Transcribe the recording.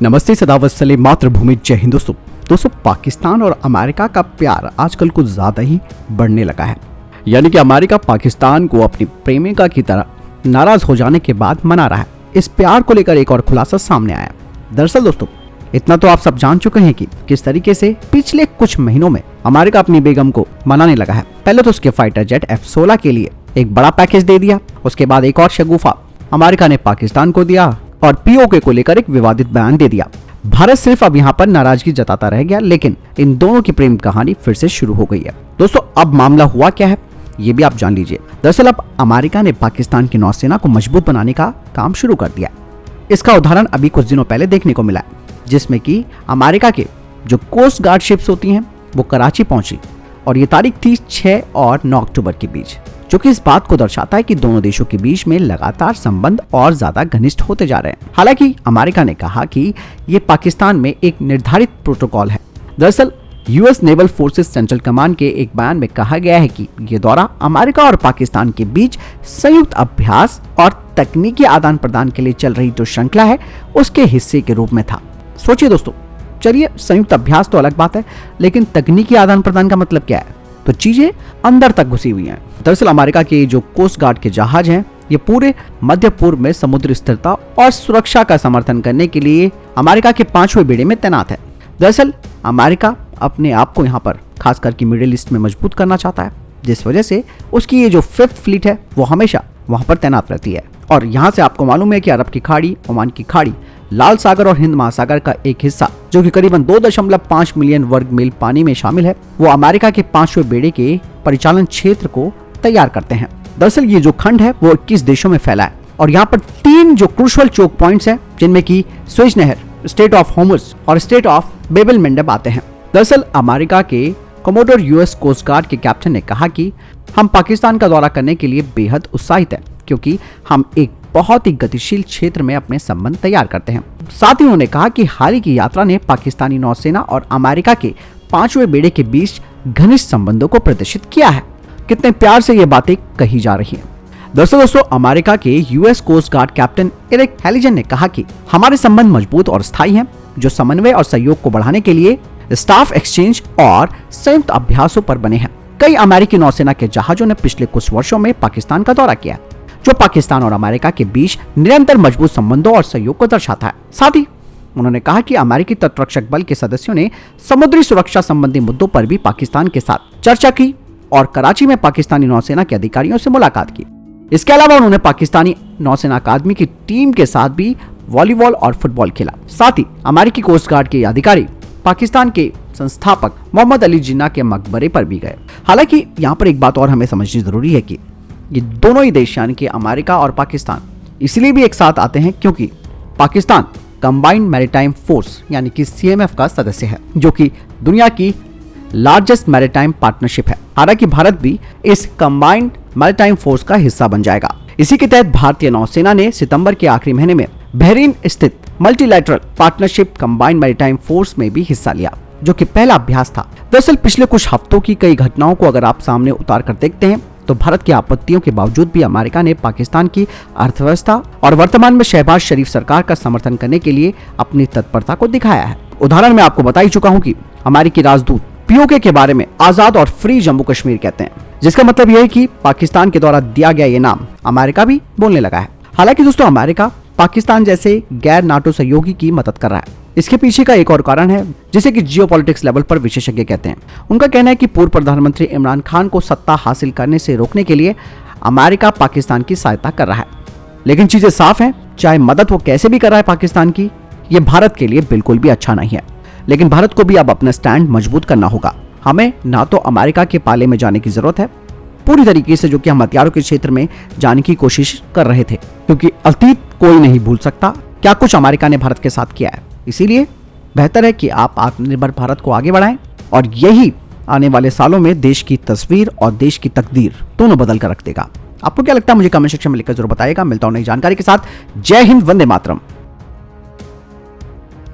नमस्ते, सदावत सले मातृभूमि, जय हिंद। दोस्तों पाकिस्तान और अमेरिका का प्यार आजकल कुछ ज्यादा ही बढ़ने लगा है। यानी कि अमेरिका पाकिस्तान को अपनी प्रेमिका की तरह नाराज हो जाने के बाद मना रहा है। इस प्यार को लेकर एक और खुलासा सामने आया। दरअसल दोस्तों इतना तो आप सब जान चुके हैं कि किस तरीके से पिछले कुछ महीनों में अमेरिका अपनी बेगम को मनाने लगा है। पहले तो उसके फाइटर जेट F-16 के लिए एक बड़ा पैकेज दे दिया, उसके बाद एक और शगुफा अमेरिका ने पाकिस्तान को दिया और POK को लेकर एक विवादित बयान दे दिया। भारत सिर्फ अब यहाँ पर नाराजगी जताता रह गया, लेकिन इन दोनों की प्रेम कहानी फिर से शुरू हो गई है। दोस्तों अब मामला हुआ क्या है ये भी आप जान लीजिए। दरअसल अब अमेरिका ने पाकिस्तान की नौसेना को मजबूत बनाने का काम शुरू कर दिया। इसका उदाहरण अभी कुछ दिनों पहले देखने को मिला है, जिसमें कि अमेरिका के जो कोस्ट गार्ड शिप्स होती हैं वो कराची पहुंची और ये तारीख थी 6 और 9 अक्टूबर के बीच, जो कि इस बात को दर्शाता है कि दोनों देशों के बीच में लगातार संबंध और ज्यादा घनिष्ठ होते जा रहे हैं। हालांकि अमेरिका ने कहा कि ये पाकिस्तान में एक निर्धारित प्रोटोकॉल है। दरअसल US naval forces central command के एक बयान में कहा गया है कि ये दौरा अमेरिका और पाकिस्तान के बीच संयुक्त अभ्यास और तकनीकी आदान प्रदान के लिए चल रही जो श्रृंखला है उसके हिस्से के रूप में था। सोचिए दोस्तों, चलिए संयुक्त अभ्यास तो अलग बात है, लेकिन तकनीकी आदान प्रदान का मतलब क्या है? तो चीजें अंदर तक घुसी हुई हैं। दरअसल अमेरिका के जो कोस्ट गार्ड के जहाज हैं ये पूरे मध्य पूर्व में समुद्री स्थिरता और सुरक्षा का समर्थन करने के लिए अमेरिका के 5वें बेड़े में तैनात है। दरअसल अमेरिका अपने आप को यहाँ पर खासकर कि मिडिल ईस्ट में मजबूत करना चाहता है, जिस वजह से उसकी ये जो 5th फ्लीट है वो हमेशा वहां पर तैनात रहती है। और यहाँ से आपको मालूम है कि अरब की खाड़ी, ओमान की खाड़ी, लाल सागर और हिंद महासागर का एक हिस्सा जो कि करीबन 2.5 मिलियन वर्ग मील पानी में शामिल है, वो अमेरिका के 5वें बेड़े के परिचालन क्षेत्र को तैयार करते हैं। दरअसल ये जो खंड है वो 21 देशों में फैला है और यहाँ पर 3 जो क्रूशल चोक पॉइंट्स हैं, जिनमें की स्वेज नहर, स्टेट ऑफ होर्मुज और स्टेट ऑफ बेबल मंडब आते हैं। दरअसल अमेरिका के कमोडोर यूएस कोस्ट गार्ड के कैप्टन ने कहा कि हम पाकिस्तान का दौरा करने के लिए बेहद उत्साहित हैं, क्योंकि हम एक बहुत ही गतिशील क्षेत्र में अपने संबंध तैयार करते हैं। साथ ही उन्होंने कहा कि हाल ही की यात्रा ने पाकिस्तानी नौसेना और अमेरिका के 5वें बेड़े के बीच घनिष्ठ संबंधों को प्रदर्शित किया है। कितने प्यार से ये बातें कही जा रही हैं। दरअसल दोस्तों अमेरिका के US coast guard captain Eric हैलिजन ने कहा कि हमारे संबंध मजबूत और स्थायी हैं, जो समन्वय और सहयोग को बढ़ाने के लिए स्टाफ एक्सचेंज और संयुक्त अभ्यासों पर बने हैं। कई अमेरिकी नौसेना के जहाजों ने पिछले कुछ वर्षों में पाकिस्तान का दौरा किया, जो पाकिस्तान और अमेरिका के बीच निरंतर मजबूत संबंधों और सहयोग को दर्शाता है। साथ ही उन्होंने कहा कि अमेरिकी तटरक्षक बल के सदस्यों ने समुद्री सुरक्षा संबंधी मुद्दों पर भी पाकिस्तान के साथ चर्चा की और कराची में पाकिस्तानी नौसेना के अधिकारियों से मुलाकात की। इसके अलावा उन्होंने पाकिस्तानी नौसेना अकादमी की टीम के साथ भी वॉलीबॉल और फुटबॉल खेला। साथ ही अमेरिकी कोस्ट गार्ड के अधिकारी पाकिस्तान के संस्थापक मोहम्मद अली जिन्ना के मकबरे पर भी गए। हालांकि यहाँ पर एक बात और हमें समझनी जरूरी है कि ये दोनों ही देश यानी कि अमेरिका और पाकिस्तान इसलिए भी एक साथ आते हैं क्योंकि पाकिस्तान कंबाइंड मैरीटाइम फोर्स यानी कि CMF का सदस्य है, जो कि दुनिया की लार्जेस्ट मैरीटाइम पार्टनरशिप है। हालांकि भारत भी इस कंबाइंड मैरीटाइम फोर्स का हिस्सा बन जाएगा। इसी के तहत भारतीय नौसेना ने सितंबर के आखिरी महीने में बहरीन स्थित multilateral partnership combined maritime force में भी हिस्सा लिया, जो कि पहला अभ्यास था। दरअसल पिछले कुछ हफ्तों की कई घटनाओं को अगर आप सामने उतार कर देखते हैं तो भारत की आपत्तियों के बावजूद भी अमेरिका ने पाकिस्तान की अर्थव्यवस्था और वर्तमान में शहबाज शरीफ सरकार का समर्थन करने के लिए अपनी तत्परता को दिखाया है। उदाहरण में आपको बता ही चुका हूं कि अमेरिकी राजदूत POK के बारे में आजाद और फ्री जम्मू कश्मीर कहते हैं, जिसका मतलब यह है कि पाकिस्तान के द्वारा दिया गया ये नाम अमेरिका भी बोलने लगा है। हालांकि दोस्तों अमेरिका पाकिस्तान जैसे गैर नाटो सहयोगी की मदद कर रहा है। इसके पीछे का एक और कारण है जिसे कि जियोपॉलिटिक्स लेवल पर विशेषज्ञ कहते हैं। उनका कहना है कि पूर्व प्रधानमंत्री इमरान खान को सत्ता हासिल करने से रोकने के लिए अमेरिका पाकिस्तान की सहायता कर रहा है। लेकिन चीजें साफ हैं, चाहे मदद वो कैसे भी कर रहा है पाकिस्तान की, ये भारत के लिए बिल्कुल भी अच्छा नहीं है। लेकिन भारत को भी अब अपना स्टैंड मजबूत करना होगा। हमें ना तो अमेरिका के पाले में जाने की जरूरत है पूरी तरीके से, जो कि हम हथियारों के क्षेत्र में जाने की कोशिश कर रहे थे, क्योंकि अतीत कोई नहीं भूल सकता क्या कुछ अमेरिका ने भारत के साथ किया है। इसीलिए बेहतर है कि आप आत्मनिर्भर भारत को आगे बढ़ाएं और यही आने वाले सालों में देश की तस्वीर और देश की तकदीर दोनों बदल कर रख देगा। आपको क्या लगता है मुझे कमेंट सेक्शन में लिखकर जरूर बताइएगा। मिलता हूं नई जानकारी के साथ। जय हिंद, वंदे मातरम।